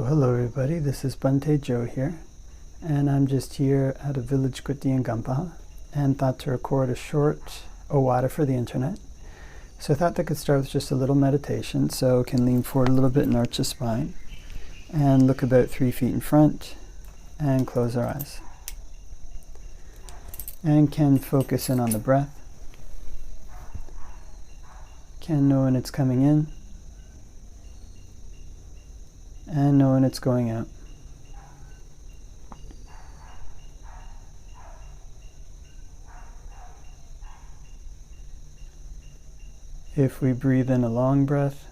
hello everybody, this is Bhante Joe here, and I'm just here at a village kuti in Gampaha, and thought to record a short Ovāda for the internet. So I thought I could start with just a little meditation, so can lean forward a little bit and arch the spine, and look about 3 feet in front, and close our eyes. And can focus in on the breath, can know when it's coming in, and know when it's going out. If we breathe in a long breath,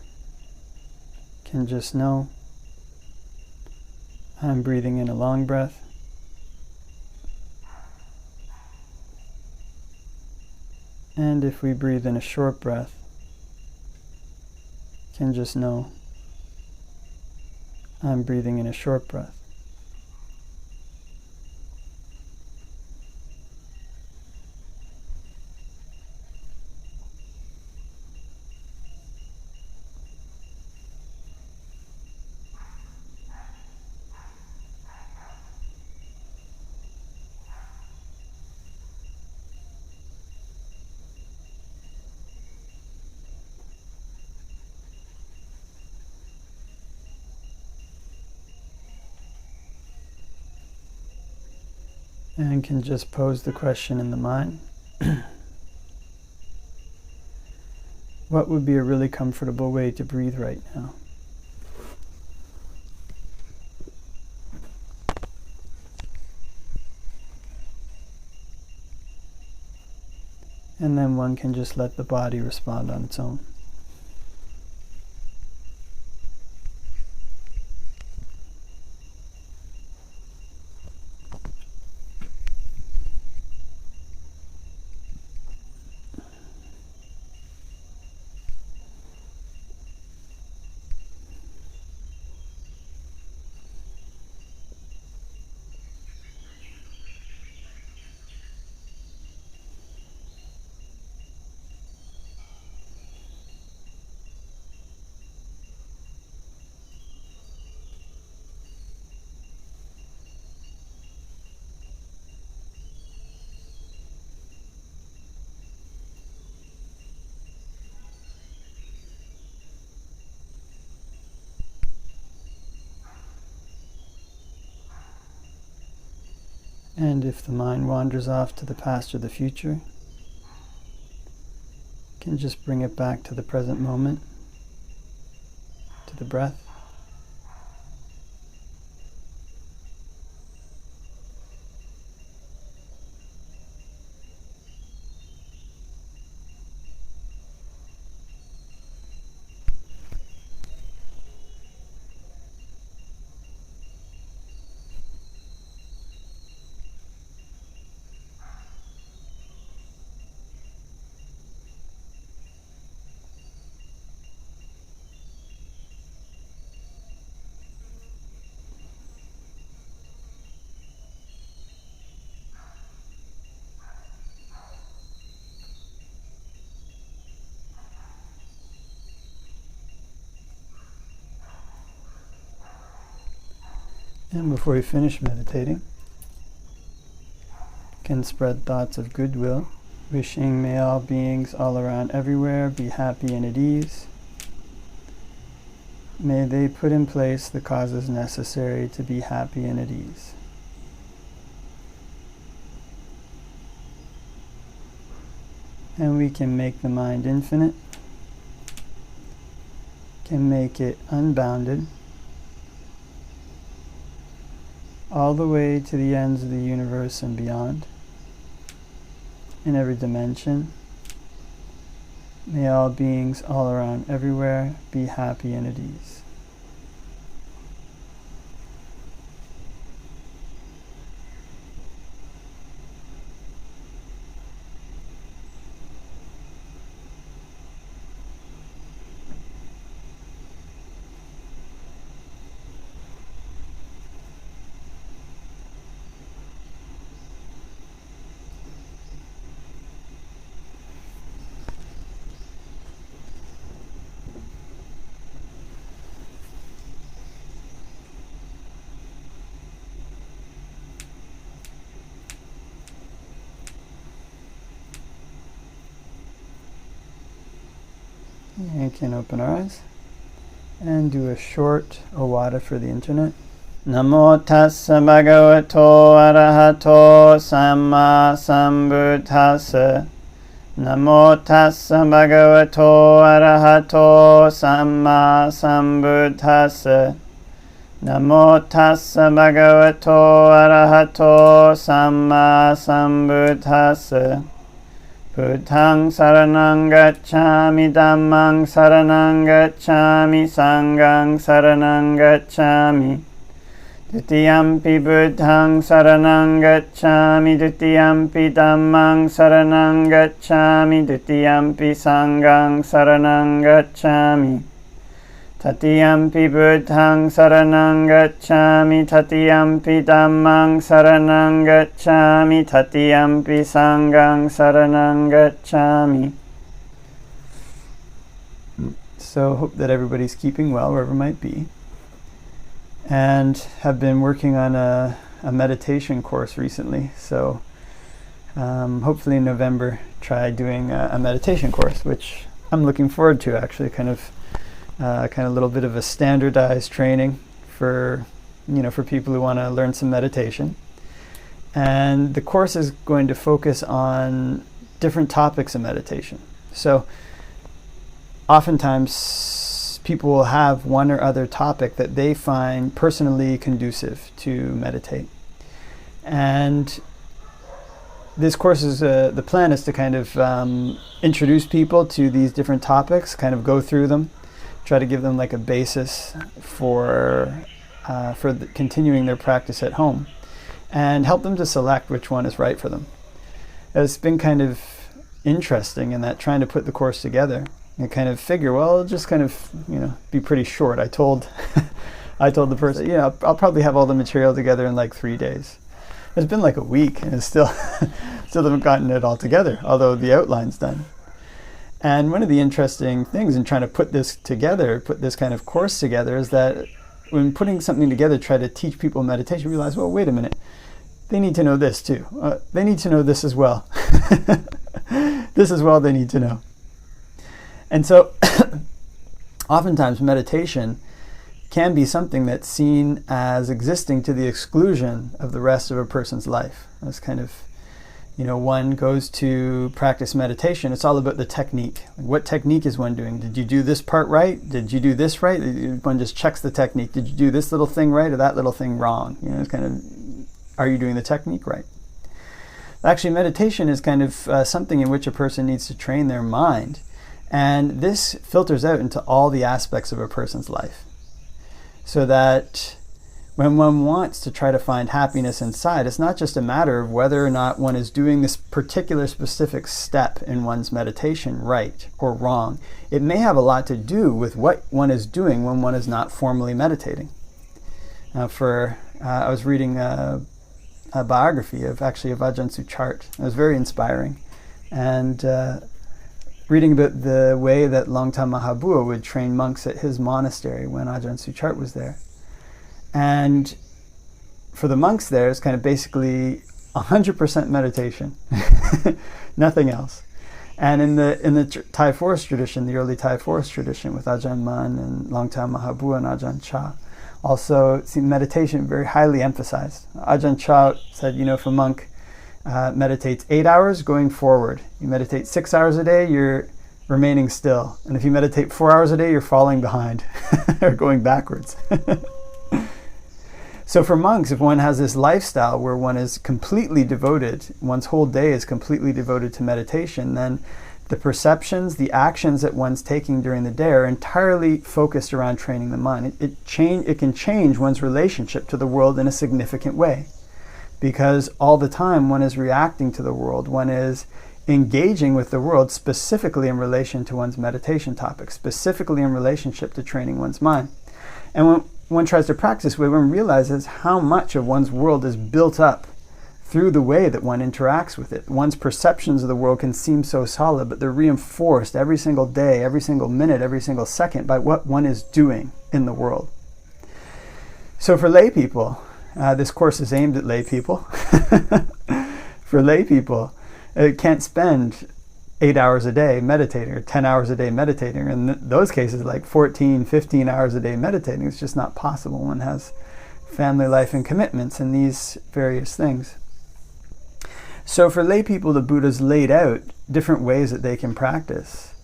can just know I'm breathing in a long breath. And if we breathe in a short breath, can just know I'm breathing in a short breath. And can just pose the question in the mind. What would be a really comfortable way to breathe right now? And then one can just let the body respond on its own. And if the mind wanders off to the past or the future, can just bring it back to the present moment, to the breath. And before we finish meditating, can spread thoughts of goodwill, wishing may all beings all around everywhere be happy and at ease. May they put in place the causes necessary to be happy and at ease. And we can make the mind infinite, can make it unbounded, all the way to the ends of the universe and beyond, in every dimension. May all beings all around everywhere be happy and at ease. And can open our eyes and do a short Ovāda for the internet. Namo tassa bhagavato arahato samma sambuddhassa. Namo tassa bhagavato arahato samma sambuddhassa. Namo tassa bhagavato arahato samma sambuddhassa. Buddhaṃ saranang gacchāmi, Dhammāṃ saranang gacchāmi, Sanghaṃ saranang gacchāmi. Dutiyampi Buddhaṃ saranang gacchāmi, Dutiyampi Dhammāṃ saranang gacchāmi, Dutiyampi Sanghaṃ saranang gacchāmi. Tatiyampi Buddhaṃ saranang gacchāmi, Tatiyampi Dhammāṃ saranang gacchāmi, Tatiyampi Sanghaṃ saranang gacchāmi. So hope that everybody's keeping well wherever it might be, and have been working on a meditation course recently. So hopefully in November try doing a meditation course, which I'm looking forward to, actually. Kind of a little bit of a standardized training for people who want to learn some meditation. And the course is going to focus on different topics of meditation. So oftentimes people will have one or other topic that they find personally conducive to meditate. And this course is, the plan is to kind of introduce people to these different topics, kind of go through them, try to give them like a basis for continuing their practice at home, and help them to select which one is right for them. It's been kind of interesting in that, trying to put the course together and kind of figure, well, it'll just kind of be pretty short. I told the person, I'll probably have all the material together in like 3 days. It's been like a week and it's still haven't gotten it all together, although the outline's done. And one of the interesting things in trying to put this kind of course together, is that when putting something together, try to teach people meditation, realize, well, wait a minute, they need to know this too. They need to know this as well. This as well they need to know. And so oftentimes meditation can be something that's seen as existing to the exclusion of the rest of a person's life. That's kind of, one goes to practice meditation, it's all about the technique. What technique is one doing? Did you do this part right? Did you do this right? One just checks the technique. Did you do this little thing right or that little thing wrong? It's kind of, are you doing the technique right? Actually, meditation is kind of something in which a person needs to train their mind. And this filters out into all the aspects of a person's life. So that when one wants to try to find happiness inside, it's not just a matter of whether or not one is doing this particular specific step in one's meditation right or wrong. It may have a lot to do with what one is doing when one is not formally meditating. I was reading a biography of Ajahn Suchart. It was very inspiring. And reading about the way that Longta Mahabua would train monks at his monastery when Ajahn Suchart was there. And for the monks there, it's kind of basically 100% meditation, nothing else. And in the Thai forest tradition, the early Thai forest tradition with Ajahn Mun and Longta Mahabua and Ajahn Chah, also meditation very highly emphasized. Ajahn Chah said, if a monk meditates 8 hours going forward, you meditate 6 hours a day, you're remaining still. And if you meditate 4 hours a day, you're falling behind or going backwards. So for monks, if one has this lifestyle where one is completely devoted, one's whole day is completely devoted to meditation, then the perceptions, the actions that one's taking during the day are entirely focused around training the mind. It can change one's relationship to the world in a significant way. Because all the time one is reacting to the world, one is engaging with the world specifically in relation to one's meditation topics, specifically in relationship to training one's mind. And when one tries to practice, one realizes how much of one's world is built up through the way that one interacts with it. One's perceptions of the world can seem so solid, but they're reinforced every single day, every single minute, every single second by what one is doing in the world. So for lay people, this course is aimed at lay people. For lay people, can't spend 8 hours a day meditating or 10 hours a day meditating. In those cases, like 14, 15 hours a day meditating, it's just not possible. One has family life and commitments and these various things. So for lay people, the Buddha's laid out different ways that they can practice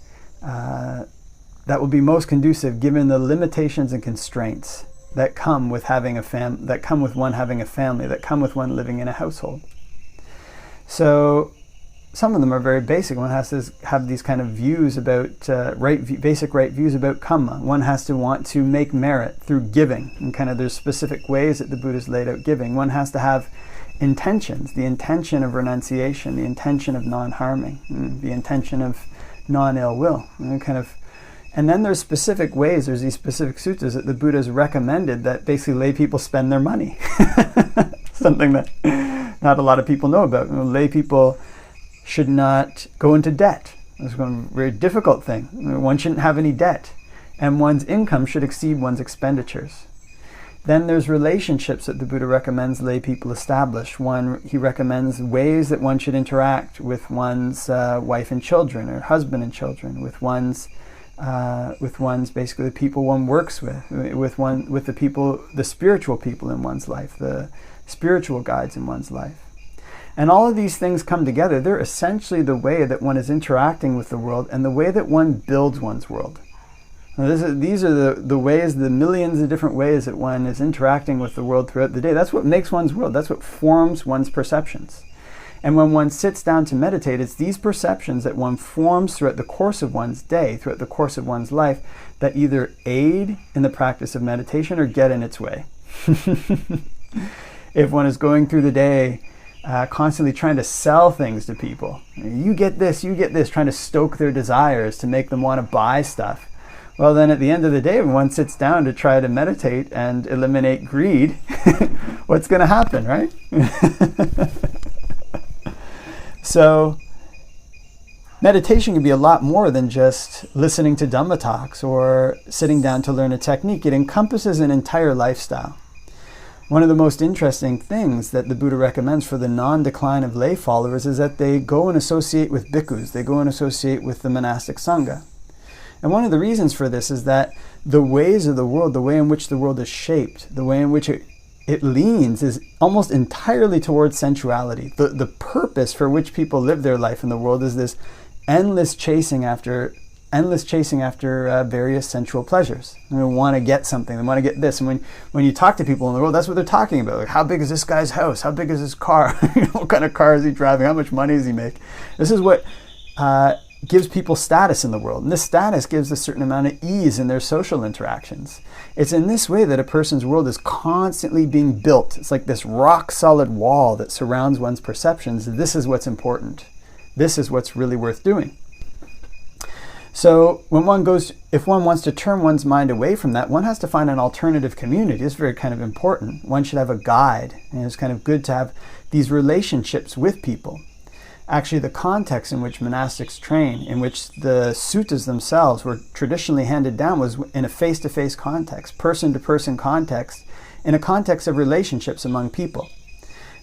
that will be most conducive given the limitations and constraints that come with having that come with one having a family, that come with one living in a household. So some of them are very basic. One has to have these kind of views about basic right views about karma. One has to want to make merit through giving, and kind of there's specific ways that the Buddha's laid out giving. One has to have intentions, the intention of renunciation, the intention of non-harming, the intention of non-ill will, and then there's specific ways, there's these specific suttas that the Buddha's recommended that basically lay people spend their money. Something that not a lot of people know about. Lay people should not go into debt. It's a very difficult thing. One shouldn't have any debt, and one's income should exceed one's expenditures. Then there's relationships that the Buddha recommends lay people establish. He recommends ways that one should interact with one's wife and children, or husband and children, with one's basically the people one works with the people, the spiritual people in one's life, the spiritual guides in one's life. And all of these things come together. They're essentially the way that one is interacting with the world and the way that one builds one's world. These are the ways, the millions of different ways that one is interacting with the world throughout the day. That's what makes one's world. That's what forms one's perceptions. And when one sits down to meditate, it's these perceptions that one forms throughout the course of one's day, throughout the course of one's life, that either aid in the practice of meditation or get in its way. If one is going through the day constantly trying to sell things to people, you get this, trying to stoke their desires to make them want to buy stuff, well, then at the end of the day, when one sits down to try to meditate and eliminate greed, what's going to happen, right? So meditation can be a lot more than just listening to Dhamma talks or sitting down to learn a technique. It encompasses an entire lifestyle. One of the most interesting things that the Buddha recommends for the non-decline of lay followers is that they go and associate with bhikkhus, they go and associate with the monastic sangha. And one of the reasons for this is that the ways of the world, the way in which the world is shaped, the way in which it leans is almost entirely towards sensuality. The purpose for which people live their life in the world is this endless chasing after various sensual pleasures. They want to get something, they want to get this. And when you talk to people in the world, that's what they're talking about. Like, how big is this guy's house? How big is his car? What kind of car is he driving? How much money does he make? This is what gives people status in the world. And this status gives a certain amount of ease in their social interactions. It's in this way that a person's world is constantly being built. It's like this rock solid wall that surrounds one's perceptions. This is what's important. This is what's really worth doing. So if one wants to turn one's mind away from that, one has to find an alternative community. It's very kind of important. One should have a guide, and it's kind of good to have these relationships with people. Actually, the context in which monastics train, in which the suttas themselves were traditionally handed down, was in a face-to-face context, person-to-person context, in a context of relationships among people.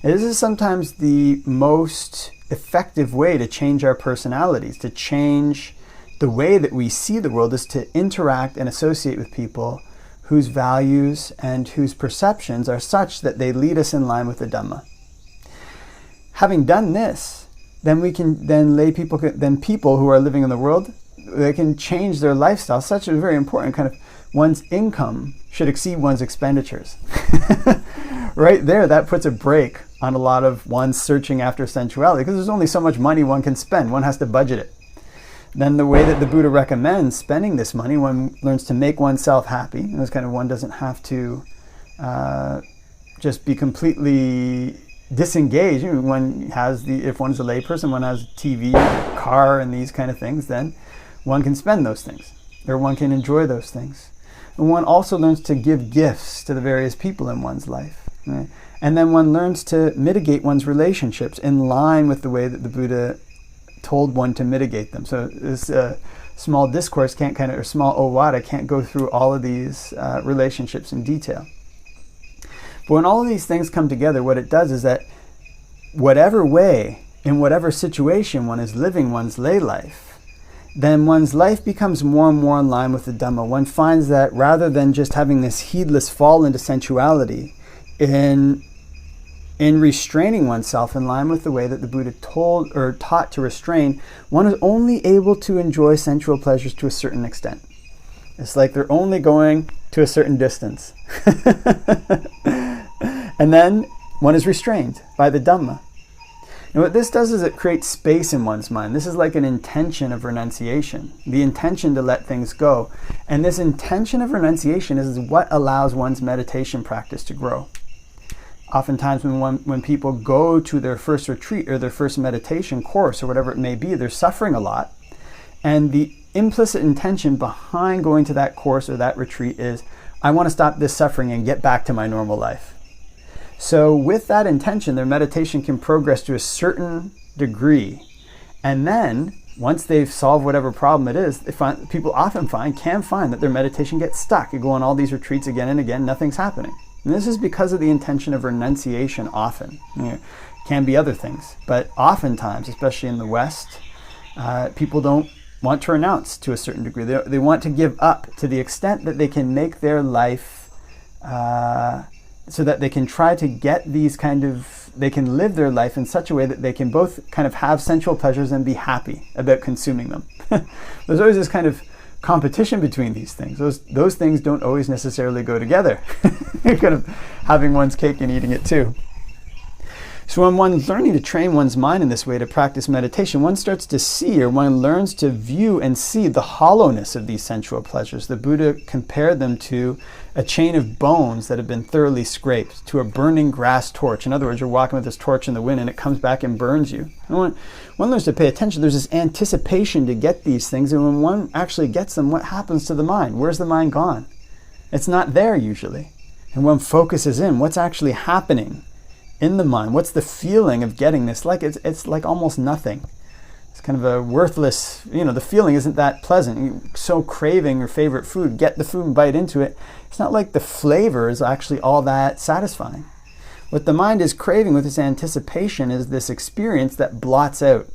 And this is sometimes the most effective way to change our personalities, to change the way that we see the world, is to interact and associate with people whose values and whose perceptions are such that they lead us in line with the Dhamma. Having done this, then people who are living in the world, they can change their lifestyle. Such a very important kind of, one's income should exceed one's expenditures. Right there, that puts a brake on a lot of one's searching after sensuality, because there's only so much money one can spend. One has to budget it. Then the way that the Buddha recommends spending this money, one learns to make oneself happy. And it's kind of, one doesn't have to just be completely disengaged. If one's a lay person, one has TV, car, and these kind of things, then one can spend those things, or one can enjoy those things. And one also learns to give gifts to the various people in one's life. Right? And then one learns to mitigate one's relationships in line with the way that the Buddha told one to mitigate them. So this small discourse or small Ovāda can't go through all of these relationships in detail. But when all of these things come together, what it does is that whatever way in whatever situation one is living one's lay life, then one's life becomes more and more in line with the Dhamma. One finds that rather than just having this heedless fall into sensuality, in restraining oneself in line with the way that the Buddha told or taught to restrain, one is only able to enjoy sensual pleasures to a certain extent. It's like they're only going to a certain distance. And then one is restrained by the Dhamma. And what this does is it creates space in one's mind. This is like an intention of renunciation, the intention to let things go. And this intention of renunciation is what allows one's meditation practice to grow. Oftentimes when people go to their first retreat or their first meditation course or whatever it may be, they're suffering a lot. And the implicit intention behind going to that course or that retreat is, I want to stop this suffering and get back to my normal life. So with that intention, their meditation can progress to a certain degree. And then once they've solved whatever problem it is, people often can find that their meditation gets stuck. You go on all these retreats again and again, nothing's happening. And this is because of the intention of renunciation often. It can be other things, but oftentimes, especially in the West, people don't want to renounce to a certain degree. They want to give up to the extent that they can make their life so that they can try to get they can live their life in such a way that they can both kind of have sensual pleasures and be happy about consuming them. There's always this kind of competition between these things. Those things don't always necessarily go together. You're kind of having one's cake and eating it too. So when one's learning to train one's mind in this way to practice meditation, one starts to see, or one learns to view and see the hollowness of these sensual pleasures. The Buddha compared them to a chain of bones that have been thoroughly scraped, to a burning grass torch. In other words, you're walking with this torch in the wind and it comes back and burns you. And when one learns to pay attention, there's this anticipation to get these things, and when one actually gets them, what happens to the mind? Where's the mind gone? It's not there usually. And one focuses in, what's actually happening in the mind? What's the feeling of getting this? It's like almost nothing. It's kind of a worthless, the feeling isn't that pleasant. You're so craving your favorite food, get the food and bite into it. It's not like the flavor is actually all that satisfying. What the mind is craving with this anticipation is this experience that blots out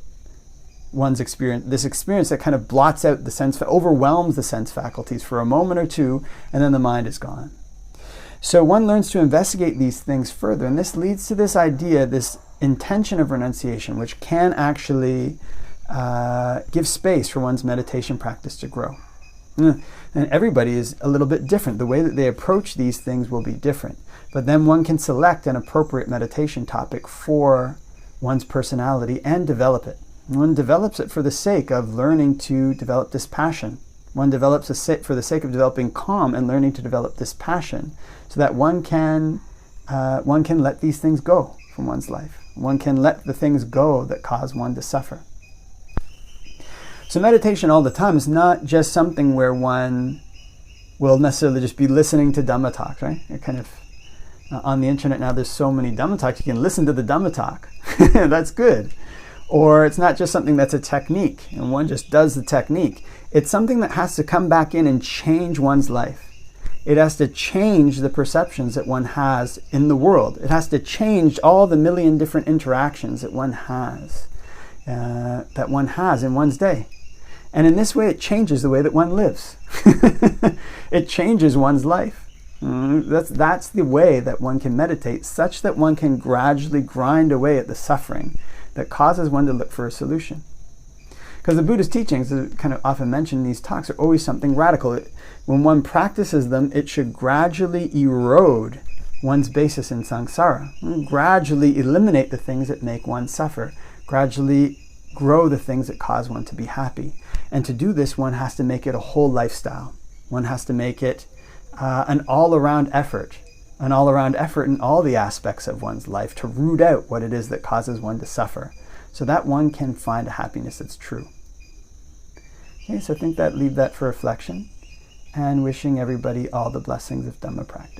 one's experience, this experience that kind of blots out overwhelms the sense faculties for a moment or two, and then the mind is gone. So one learns to investigate these things further, and this leads to this idea, this intention of renunciation, which can actually give space for one's meditation practice to grow. And everybody is a little bit different. The way that they approach these things will be different. But then one can select an appropriate meditation topic for one's personality and develop it. One develops it for the sake of learning to develop dispassion. One develops for the sake of developing calm and learning to develop dispassion, so that one can let these things go from one's life. One can let the things go that cause one to suffer. So meditation all the time is not just something where one will necessarily just be listening to Dhamma talks, right? You're kind of on the internet now, there's so many Dhamma talks, you can listen to the Dhamma talk. That's good. Or it's not just something that's a technique and one just does the technique. It's something that has to come back in and change one's life. It has to change the perceptions that one has in the world. It has to change all the million different interactions that one has in one's day. And in this way, it changes the way that one lives. It changes one's life. That's the way that one can meditate, such that one can gradually grind away at the suffering that causes one to look for a solution. Because the Buddha's teachings, as kind of often mentioned in these talks, are always something radical. When one practices them, it should gradually erode one's basis in samsara, gradually eliminate the things that make one suffer, gradually grow the things that cause one to be happy. And to do this, one has to make it a whole lifestyle. One has to make it an all-around effort in all the aspects of one's life to root out what it is that causes one to suffer, so that one can find a happiness that's true. Okay, so I think leave that for reflection, and wishing everybody all the blessings of Dhamma practice.